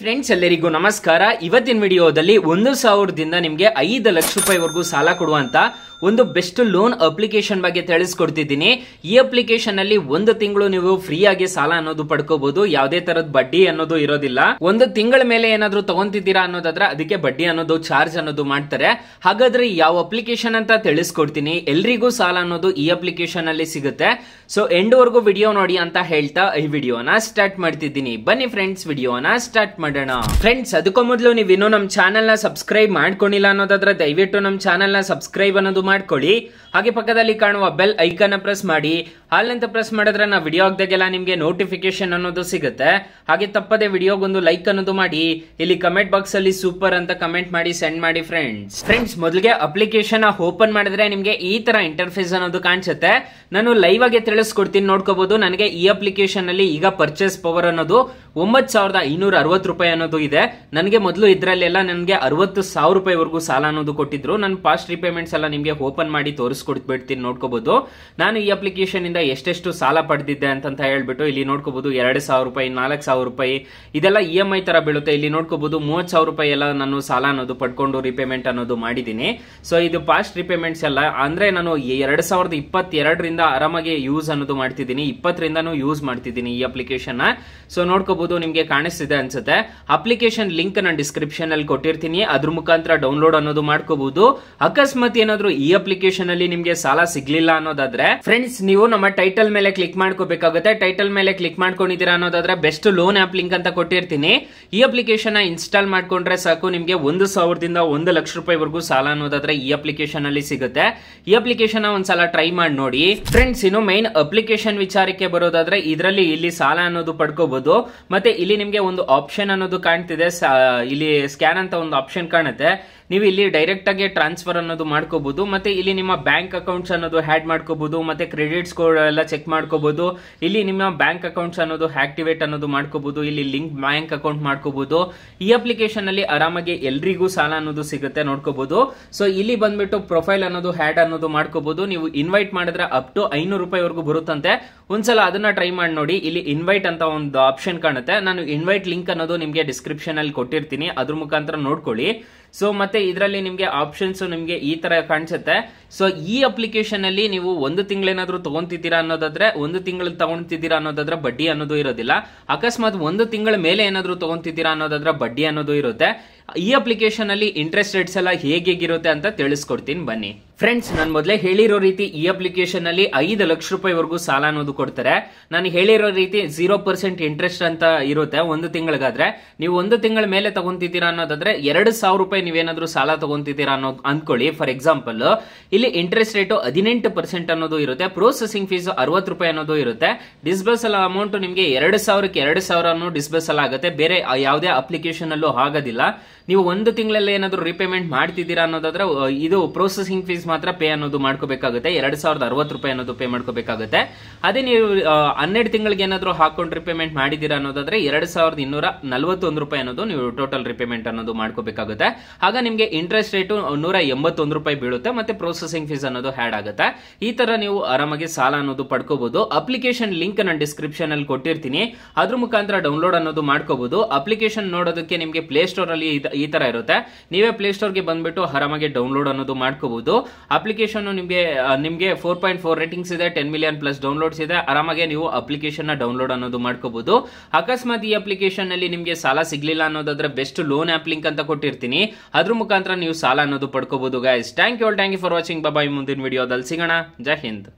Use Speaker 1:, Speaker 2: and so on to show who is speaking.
Speaker 1: Friends ಎಲ್ಲರಿಗೂ ನಮಸ್ಕಾರ. ಇವತ್ತಿನ ವಿಡಿಯೋದಲ್ಲಿ 1,000ದಿಂದ ನಿಮಗೆ 5 ಲಕ್ಷ ರೂಪಾಯಿವರೆಗೂ ಸಾಲ ಕೊಡುವಂತ ಒಂದು ಬೆಸ್ಟ್ ಲೋನ್ ಅಪ್ಲಿಕೇಶನ್ ಬಗ್ಗೆ ತಿಳಿಸ್ಕೊಡ್ತಿದ್ದೀನಿ. ಈ ಅಪ್ಲಿಕೇಶನ್ ಅಲ್ಲಿ ಒಂದು ತಿಂಗಳು ನೀವು ಫ್ರೀ ಆಗಿ ಸಾಲ ಅನ್ನೋದು ಪಡ್ಕೋಬಹುದು. ಯಾವುದೇ ತರದ ಬಡ್ಡಿ ಅನ್ನೋದು ಇರೋದಿಲ್ಲ. ಒಂದು ತಿಂಗಳ ಮೇಲೆ ಏನಾದ್ರೂ ತಗೊಂತಿದ್ದೀರಾ ಅನ್ನೋದಾದ್ರೆ ಅದಕ್ಕೆ ಬಡ್ಡಿ ಅನ್ನೋದು ಚಾರ್ಜ್ ಅನ್ನೋದು ಮಾಡ್ತಾರೆ. ಹಾಗಾದ್ರೆ ಯಾವ ಅಪ್ಲಿಕೇಶನ್ ಅಂತ ತಿಳಿಸ್ಕೊಡ್ತೀನಿ. ಎಲ್ರಿಗೂ ಸಾಲ ಅನ್ನೋದು ಈ ಅಪ್ಲಿಕೇಶನ್ ಅಲ್ಲಿ ಸಿಗುತ್ತೆ. ಸೊ ಎಂಡ್ ವರೆಗೂ ವಿಡಿಯೋ ನೋಡಿ ಅಂತ ಹೇಳ್ತಾ ಈ ವಿಡಿಯೋನ ಸ್ಟಾರ್ಟ್ ಮಾಡ್ತಿದ್ದೀನಿ. ಬನ್ನಿ ಫ್ರೆಂಡ್ಸ್, ವಿಡಿಯೋನ ಸ್ಟಾರ್ಟ್ ಮಾಡೋಣ. ಫ್ರೆಂಡ್ಸ್, ಅದಕ್ಕೂ ಮೊದಲು ನೀವು ಇನ್ನೂ ನಮ್ಮ ಚಾನೆಲ್ ನ ಸಬ್ಸ್ಕ್ರೈಬ್ ಮಾಡ್ಕೊಂಡಿಲ್ಲ ಅನ್ನೋದಾದ್ರೆ ದಯವಿಟ್ಟು ನಮ್ಮ ಚಾನೆಲ್ ನ ಸಬ್ಸ್ಕ್ರೈಬ್ ಅನ್ನೋದು ಮಾಡ್ಕೊಳ್ಳಿ. ಹಾಗೆ ಪಕ್ಕದಲ್ಲಿ ಕಾಣುವ ಬೆಲ್ ಐಕಾನ್ ಪ್ರೆಸ್ ಮಾಡಿ. ಹಾಲ್ ಅಂತ ಪ್ರೆಸ್ ಮಾಡಿದ್ರೆ ನಾವು ವಿಡಿಯೋ ಹಾಕಿದಾಗೆಲ್ಲ ನಿಮಗೆ ನೋಟಿಫಿಕೇಶನ್ ಅನ್ನೋದು ಸಿಗುತ್ತೆ. ಹಾಗೆ ತಪ್ಪದೆ ವಿಡಿಯೋಗೊಂದು ಲೈಕ್ ಅನ್ನೋದು ಮಾಡಿ. ಇಲ್ಲಿ ಕಮೆಂಟ್ ಬಾಕ್ಸ್ ಅಲ್ಲಿ ಸೂಪರ್ ಅಂತ ಕಮೆಂಟ್ ಮಾಡಿ ಸೆಂಡ್ ಮಾಡಿ ಫ್ರೆಂಡ್ಸ್. ಮೊದಲಿಗೆ ಅಪ್ಲಿಕೇಶನ್ ಓಪನ್ ಮಾಡಿದ್ರೆ ನಿಮಗೆ ಈ ತರ ಇಂಟರ್ಫೇಸ್ ಅನ್ನೋದು ಕಾಣಿಸುತ್ತೆ. ನಾನು ಲೈವ್ ಆಗಿ ತಿಳಿಸ್ಕೊಡ್ತೀನಿ, ನೋಡ್ಕೋಬಹುದು. ನನಗೆ ಈ ಅಪ್ಲಿಕೇಶನ್ ಅಲ್ಲಿ ಈಗ ಪರ್ಚೇಸ್ ಪವರ್ ಅನ್ನೋದು 9,560 ರೂಪಾಯಿ ಅನ್ನೋದು ಇದೆ. ನನಗೆ ಮೊದಲು ಇದ್ರಲ್ಲೆಲ್ಲ ನನಗೆ 60,000 ರೂಪಾಯಿವರೆಗೂ ಸಾಲ ಅನ್ನೋದು ಕೊಟ್ಟಿದ್ರು. ನಾನು ಪಾಸ್ಟ್ ರಿಪೇಮೆಂಟ್ಸ್ ಎಲ್ಲ ನಿಮಗೆ ಓಪನ್ ಮಾಡಿ ತೋರಿಸ್ಕೊಡ್ಬಿಡ್ತೀನಿ, ನೋಡ್ಕೋಬಹುದು. ನಾನು ಈ ಅಪ್ಲಿಕೇಶನ್ ಇಂದ ಎಷ್ಟೆಷ್ಟು ಸಾಲ ಪಡೆದಿದ್ದೆ ಅಂತ ಹೇಳ್ಬಿಟ್ಟು ಇಲ್ಲಿ ನೋಡ್ಕೋಬಹುದು. 2,000 ರೂಪಾಯಿ, 4,000 ರೂಪಾಯಿ ಇದೆಲ್ಲ EMI ತರ ಬೀಳುತ್ತೆ. ಇಲ್ಲಿ ನೋಡ್ಕೋಬಹುದು 30,000 ರೂಪಾಯಿ ಎಲ್ಲ ನಾನು ಸಾಲ ಅನ್ನೋದು ಪಡ್ಕೊಂಡು ರಿಪೇಮೆಂಟ್ ಅನ್ನೋದು ಮಾಡಿದ್ದೀನಿ. ಸೊ ಇದು ಪಾಸ್ಟ್ ರಿಪೇಮೆಂಟ್ಸ್ ಎಲ್ಲ. ಅಂದ್ರೆ ನಾನು 2022ರಿಂದ ಆರಾಮಾಗಿ ಯೂಸ್ ಅನ್ನೋದು ಮಾಡ್ತಿದ್ದೀನಿ. 20ರಿಂದನೂ ಯೂಸ್ ಮಾಡ್ತಿದ್ದೀನಿ ಈ ಅಪ್ಲಿಕೇಶನ್. ಸೊ ನೋಡ್ಕೋಬಹುದು, ನಿಮ್ಗೆ ಕಾಣಿಸ್ತಿದೆ ಅನ್ಸುತ್ತೆ. ಅಪ್ಲಿಕೇಶನ್ ಲಿಂಕ್ ನಾನು ಡಿಸ್ಕ್ರಿಪ್ಷನ್ ಅಲ್ಲಿ ಕೊಟ್ಟಿರ್ತೀನಿ. ಅದ್ರ ಮುಖಾಂತರ ಡೌನ್ಲೋಡ್ ಅನ್ನೋದು ಮಾಡ್ಕೋಬಹುದು. ಅಕಸ್ಮಾತ್ ಏನಾದ್ರು ಈ ಅಪ್ಲಿಕೇಶನ್ ಅಲ್ಲಿ ನಿಮ್ಗೆ ಸಾಲ ಸಿಗ್ಲಿಲ್ಲ ಅನ್ನೋದಾದ್ರೆ ಫ್ರೆಂಡ್ಸ್, ನೀವು ನಮ್ಮ ಟೈಟಲ್ ಮೇಲೆ ಕ್ಲಿಕ್ ಮಾಡ್ಕೋಬೇಕಾಗುತ್ತೆ. ಟೈಟಲ್ ಮೇಲೆ ಕ್ಲಿಕ್ ಮಾಡ್ಕೊಂಡಿದ್ದೀರಾ ಅನ್ನೋದಾದ್ರೆ ಬೆಸ್ಟ್ ಲೋನ್ ಆಪ್ ಲಿಂಕ್ ಅಂತ ಕೊಟ್ಟಿರ್ತೀನಿ. ಈ ಅಪ್ಲಿಕೇಶನ್ ಇನ್ಸ್ಟಾಲ್ ಮಾಡ್ಕೊಂಡ್ರೆ ಸಾಕು, ನಿಮ್ಗೆ 1,000ದಿಂದ 1 ಲಕ್ಷ ರೂಪಾಯಿವರೆಗೂ ಸಾಲ ಅನ್ನೋದಾದ್ರೆ ಈ ಅಪ್ಲಿಕೇಶನ್ ಅಲ್ಲಿ ಸಿಗುತ್ತೆ. ಈ ಅಪ್ಲಿಕೇಶನ್ ಒಂದ್ಸಲ ಟ್ರೈ ಮಾಡಿ ನೋಡಿ ಫ್ರೆಂಡ್ಸ್. ಇನ್ನು ಮೈನ್ ಅಪ್ಲಿಕೇಶನ್ ವಿಚಾರಕ್ಕೆ ಬರೋದಾದ್ರೆ ಇದರಲ್ಲಿ ಇಲ್ಲಿ ಸಾಲ ಅನ್ನೋದು ಪಡ್ಕೋಬಹುದು. ಮತ್ತೆ ಇಲ್ಲಿ ನಿಮ್ಗೆ ಒಂದು ಆಪ್ಷನ್ ಅನ್ನೋದು ಕಾಣ್ತಿದೆ. ಇಲ್ಲಿ ಸ್ಕ್ಯಾನ್ ಅಂತ ಒಂದು ಆಪ್ಷನ್ ಕಾಣುತ್ತೆ. ನೀವು ಇಲ್ಲಿ ಡೈರೆಕ್ಟ್ ಆಗಿ ಟ್ರಾನ್ಸ್ಫರ್ ಅನ್ನೋದು ಮಾಡ್ಕೋಬಹುದು. ಮತ್ತೆ ಇಲ್ಲಿ ನಿಮ್ಮ ಬ್ಯಾಂಕ್ ಅಕೌಂಟ್ಸ್ ಅನ್ನೋದು ಹ್ಯಾಡ್ ಮಾಡ್ಕೋಬಹುದು. ಮತ್ತೆ ಕ್ರೆಡಿಟ್ ಸ್ಕೋರ್ ಎಲ್ಲ ಚೆಕ್ ಮಾಡ್ಕೋಬಹುದು. ಇಲ್ಲಿ ನಿಮ್ಮ ಬ್ಯಾಂಕ್ ಅಕೌಂಟ್ಸ್ ಅನ್ನೋದು ಆಕ್ಟಿವೇಟ್ ಅನ್ನೋದು ಮಾಡ್ಕೋಬಹುದು. ಇಲ್ಲಿ ಲಿಂಕ್ ಬ್ಯಾಂಕ್ ಅಕೌಂಟ್ ಮಾಡ್ಕೋಬಹುದು. ಈ ಅಪ್ಲಿಕೇಶನ್ ಅಲ್ಲಿ ಆರಾಮಾಗಿ ಎಲ್ರಿಗೂ ಸಾಲ ಅನ್ನೋದು ಸಿಗುತ್ತೆ, ನೋಡ್ಕೋಬಹುದು. ಸೊ ಇಲ್ಲಿ ಬಂದ್ಬಿಟ್ಟು ಪ್ರೊಫೈಲ್ ಅನ್ನೋದು ಹ್ಯಾಡ್ ಅನ್ನೋದು ಮಾಡ್ಕೋಬಹುದು. ನೀವು ಇನ್ವೈಟ್ ಮಾಡಿದ್ರೆ ಅಪ್ ಟು 500 ರೂಪಾಯಿವರೆಗೂ ಬರುತ್ತಂತೆ. ಒಂದ್ಸಲ ಅದನ್ನ ಟ್ರೈ ಮಾಡಿ ನೋಡಿ. ಇಲ್ಲಿ ಇನ್ವೈಟ್ ಅಂತ ಒಂದು ಆಪ್ಷನ್ ಕಾಣುತ್ತೆ. ನಾನು ಇನ್ವೈಟ್ ಲಿಂಕ್ ಅನ್ನೋದು ನಿಮ್ಗೆ ಡಿಸ್ಕ್ರಿಪ್ಷನ್ ಅಲ್ಲಿ ಕೊಟ್ಟಿರ್ತೀನಿ, ಅದ್ರ ಮುಖಾಂತರ ನೋಡ್ಕೊಳ್ಳಿ. ಸೊ ಮತ್ತೆ ಇದರಲ್ಲಿ ನಿಮ್ಗೆ ಆಪ್ಷನ್ಸ್ ನಿಮ್ಗೆ ಈ ತರ ಕಾಣಿಸುತ್ತೆ. ಸೊ ಈ ಅಪ್ಲಿಕೇಶನ್ ಅಲ್ಲಿ ನೀವು ಒಂದು ತಿಂಗಳೇನಾದ್ರೂ ತಗೊಂತಿದ್ದೀರಾ ಅನ್ನೋದಾದ್ರೆ, ಒಂದು ತಿಂಗಳು ತಗೊಂತಿದ್ದೀರಾ ಅನ್ನೋದಾದ್ರೆ ಬಡ್ಡಿ ಅನ್ನೋದು ಇರೋದಿಲ್ಲ. ಅಕಸ್ಮಾತ್ ಒಂದು ತಿಂಗಳ ಮೇಲೆ ಏನಾದ್ರೂ ತಗೊಂತಿದ್ದೀರಾ ಅನ್ನೋದಾದ್ರೆ ಬಡ್ಡಿ ಅನ್ನೋದು ಇರುತ್ತೆ. ಈ ಅಪ್ಲಿಕೇಶನ್ ಅಲ್ಲಿ ಇಂಟ್ರೆಸ್ಟ್ ರೇಟ್ಸ್ ಎಲ್ಲ ಹೇಗಿರುತ್ತೆ ಅಂತ ತಿಳಿಸ್ಕೊಡ್ತೀನಿ, ಬನ್ನಿ ಫ್ರೆಂಡ್ಸ್. ನಾನು ಮೊದಲೇ ಹೇಳಿರೋ ರೀತಿ ಈ ಅಪ್ಲಿಕೇಶನ್ ಅಲ್ಲಿ 5 ಲಕ್ಷ ರೂಪಾಯಿವರೆಗೂ ಸಾಲ ಅನ್ನೋದು ಕೊಡ್ತಾರೆ. ನಾನು ಹೇಳಿರೋ ರೀತಿ 0% ಇಂಟ್ರೆಸ್ಟ್ ಅಂತ ಇರುತ್ತೆ ಒಂದು ತಿಂಗಳಿಗಾದ್ರೆ. ನೀವು ಒಂದು ತಿಂಗಳ ಮೇಲೆ ತಗೊಂತಿದ್ದೀರಾ ಅನ್ನೋದಾದ್ರೆ 2,000 ರೂಪಾಯಿ ನೀವೇನಾದ್ರೂ ಸಾಲ ತಗೊಂತಿದ್ದೀರಾ ಅನ್ನೋದು ಅನ್ಕೊಳ್ಳಿ. ಫಾರ್ ಎಕ್ಸಾಂಪಲ್ ಇಲ್ಲಿ ಇಂಟ್ರೆಸ್ಟ್ ರೇಟ್ 18% ಅನ್ನೋದು ಇರುತ್ತೆ. ಪ್ರೊಸೆಸಿಂಗ್ ಫೀಸ್ 60 ರೂಪಾಯಿ ಅನ್ನೋದು ಇರುತ್ತೆ. ಡಿಸ್ಬರ್ಸಲ್ ಅಮೌಂಟ್ ನಿಮಗೆ 2,000ಕ್ಕೆ 2,000 ಡಿಸ್ಬರ್ಸಲ್ ಆಗುತ್ತೆ. ಬೇರೆ ಯಾವುದೇ ಅಪ್ಲಿಕೇಶನ್ ಅಲ್ಲೂ ಆಗೋದಿಲ್ಲ. ನೀವು ಒಂದು ತಿಂಗಳಲ್ಲಿ ಏನಾದ್ರು ರಿಪೇಮೆಂಟ್ ಮಾಡ್ತಿದ್ದೀರಾ ಅನ್ನೋದಾದ್ರೆ ಇದು ಪ್ರೊಸೆಸಿಂಗ್ ಫೀಸ್ ಮಾತ್ರ ಪೇ ಅನ್ನೋದು ಮಾಡ್ಕೋಬೇಕಾಗುತ್ತೆ. 2,060 ರೂಪಾಯಿ ಅನ್ನೋದು ಪೇ ಮಾಡ್ಕೋಬೇಕಾಗುತ್ತೆ. ಅದೇ ನೀವು 12 ತಿಂಗಳಿಗೆ ಏನಾದ್ರು ಹಾಕೊಂಡು ರಿಪೇಮೆಂಟ್ ಮಾಡಿದೀರಾ ಅನ್ನೋದಾದ್ರೆ 2,241 ರೂಪಾಯಿ ಅನ್ನೋದು ನೀವು ಟೋಟಲ್ ರಿಪೇಮೆಂಟ್ ಅನ್ನೋದು ಮಾಡ್ಕೋಬೇಕಾಗುತ್ತೆ. ಆಗ ನಿಮ್ಗೆ ಇಂಟ್ರೆಸ್ಟ್ ರೇಟ್ 181 ರೂಪಾಯಿ ಬೀಳುತ್ತೆ. ಮತ್ತೆ ಪ್ರೊಸೆಸಿಂಗ್ ಫೀಸ್ ಅನ್ನೋದು ಹ್ಯಾಡ್ ಆಗುತ್ತೆ. ಈ ತರ ನೀವು ಆರಾಮಾಗಿ ಸಾಲ ಅನ್ನೋದು ಪಡ್ಕೋಬಹುದು. ಅಪ್ಲಿಕೇಶನ್ ಲಿಂಕ್ ನಾನು ಡಿಸ್ಕ್ರಿಪ್ಷನ್ ಅಲ್ಲಿ ಕೊಟ್ಟಿರ್ತೀನಿ, ಅದ್ರ ಮುಖಾಂತರ ಡೌನ್ಲೋಡ್ ಅನ್ನೋದು ಮಾಡ್ಕೋಬಹುದು. ಅಪ್ಲಿಕೇಶನ್ ನೋಡೋದಕ್ಕೆ ನಿಮ್ಗೆ ಪ್ಲೇ ಸ್ಟೋರ್ ಅಲ್ಲಿ ಈ ತರ ಇರುತ್ತೆ. ನೀವೇ ಪ್ಲೇ ಸ್ಟೋರ್ ಗೆ ಬಂದ್ಬಿಟ್ಟು ಆರಾಮಾಗಿ ಡೌನ್ಲೋಡ್ ಅನ್ನೋದು ಮಾಡ್ಕೋಬಹುದು. ಅಪ್ಲಿಕೇಶನ್ ನಿಮ್ಗೆ 4.4 ರೇಟಿಂಗ್ಸ್ ಇದೆ, 10 ಮಿಲಿಯನ್ ಪ್ಲಸ್ ಡೌನ್ಲೋಡ್ಸ್ ಇದೆ. ಆರಾಮಾಗಿ ನೀವು ಅಪ್ಲಿಕೇಶನ್ ನ ಡೌನ್ಲೋಡ್ ಅನ್ನೋದು ಮಾಡ್ಕೋಬಹುದು. ಅಕಸ್ಮಾತ್ ಈ ಅಪ್ಲಿಕೇಶನ್ ಅಲ್ಲಿ ನಿಮ್ಗೆ ಸಾಲ ಸಿಗ್ಲಿಲ್ಲ ಅನ್ನೋದಾದ್ರೆ ಬೆಸ್ಟ್ ಲೋನ್ ಆಪ್ ಲಿಂಕ್ ಅಂತ ಕೊಟ್ಟಿರ್ತೀನಿ, ಅದ್ರ ಮುಖಾಂತರ ನೀವು ಸಾಲ ಅನ್ನೋದು ಪಡ್ಕೋಬಹುದು. Guys, thank you for watching. Bye. ಮುಂದಿನ ವಿಡಿಯೋದಲ್ಲಿ ಸಿಗೋಣ. ಜೈ ಹಿಂದ್.